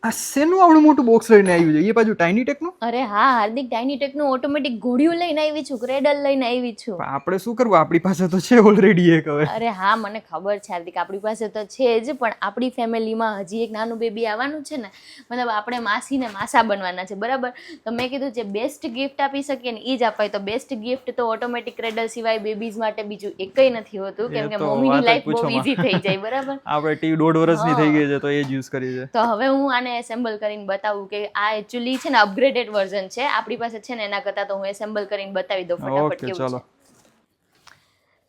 આ શેનું આવડું મોટું બોક્સ લઈને આવ્યું છે? એ પાછું ટાઇની ટેકનું? અરે હા હાર્દિક, ટાઇની ટેકનું ઓટોમેટિક ઘોડિયું લઈને આવી છું, ક્રેડલ લઈને આવી છું. પણ આપણે શું કરવું? આપણી પાસે તો છે ઓલરેડી એક હવે. અરે હા મને ખબર છે હાર્દિક, આપણી પાસે તો છે જ, પણ આપણી ફેમિલીમાં હજી એક નાનું બેબી આવવાનું છે ને, મતલબ આપણે માસી ને માસા બનવાના છે, બરાબર? તો મેં કીધું જે બેસ્ટ ગિફ્ટ આપી શકીએ ને એ જ અપાય. તો બેસ્ટ ગિફ્ટ તો ઓટોમેટિક ક્રેડલ સિવાય બેબીઝ માટે બીજું એકઈ નથી હોતું, કેમ કે મમ્મીની લાઈફ બહુ ઈઝી થઈ જાય, બરાબર? આપણે ટીવી 1.5 વર્ષની થઈ ગઈ છે તો એ જ યુઝ કરી છે. તો હવે હું આને એસેમ્બલ કરીને બતાવું કે આ એકચ્યુઅલી છે ને અપગ્રેડેડ વર્ઝન છે આપણી પાસે છે ને, એના કરતાં તો હું એસેમ્બલ કરીને બતાવી દઉં ફટાફટ કેવું છે.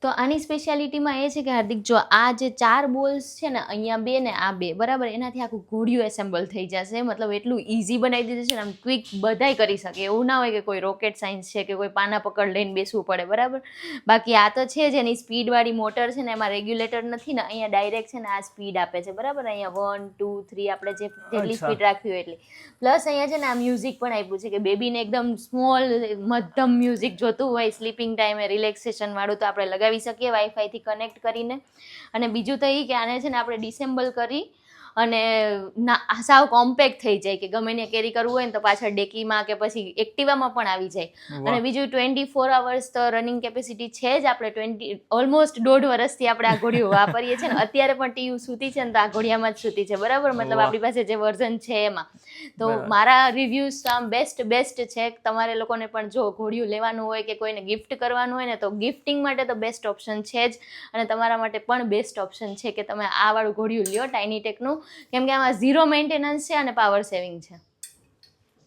તો આની સ્પેશિયાલિટીમાં એ છે કે હાર્દિક જો આ જે 4 બોલ્સ છે ને, અહીંયા 2 ને આ 2, બરાબર, એનાથી આખું ઘોડિયું એસેમ્બલ થઈ જશે. મતલબ એટલું ઇઝી બનાવી દીધું છે ને, આમ ક્વિક બધાય કરી શકે. એવું ના હોય કે કોઈ રોકેટ સાયન્સ છે કે કોઈ પાના પકડ લઈને બેસવું પડે, બરાબર? બાકી આ તો છે જ એની સ્પીડવાળી મોટર છે ને, એમાં રેગ્યુલેટર નથી ને, અહીંયા ડાયરેક્ટ છે ને આ સ્પીડ આપે છે, બરાબર? અહીંયા 1 2 3 આપણે જેટલી સ્પીડ રાખવી હોય એટલી. પ્લસ અહીંયા છે ને આ મ્યુઝિક પણ આપ્યું છે કે બેબીને એકદમ સ્મોલ મધ્યમ મ્યુઝિક જોતું હોય સ્લીપિંગ ટાઈમે રિલેક્સેશન વાળું તો આપણે લગાવી શકીએ વાઈફાઈથી કનેક્ટ કરીને. અને બીજું તો એ કે આને છે ને આપણે ડિસેમ્બલ કરી અને સાવ કોમ્પેક્ટ થઈ જાય કે ગમે ને કેરી કરવું હોય ને તો પાછળ ડેકીમાં કે પછી એક્ટિવામાં પણ આવી જાય. અને બીજું 24 અવર્સ તો રનિંગ કેપેસિટી છે જ. આપણે ઓલમોસ્ટ 1.5 વર્ષથી આપણે આ ઘોડિયું વાપરીએ છીએ ને, અત્યારે પણ ટીયુ સૂતી છે ને તો આ ઘોડિયામાં જ સૂતી છે, બરાબર? મતલબ આપણી પાસે જે વર્ઝન છે એમાં. તો મારા રિવ્યુઝ તો આમ બેસ્ટ છે. તમારે લોકોને પણ જો ઘોડિયું લેવાનું હોય કે કોઈને ગિફ્ટ કરવાનું હોય ને તો ગિફ્ટિંગ માટે તો બેસ્ટ ઓપ્શન છે જ. અને તમારા માટે પણ બેસ્ટ ઓપ્શન છે કે તમે આ વાળું ઘોડિયું લ્યો ટાઇની ટેકનું, કેમ કે આમાં 0 મેન્ટેનન્સ છે અને પાવર સેવિંગ છે.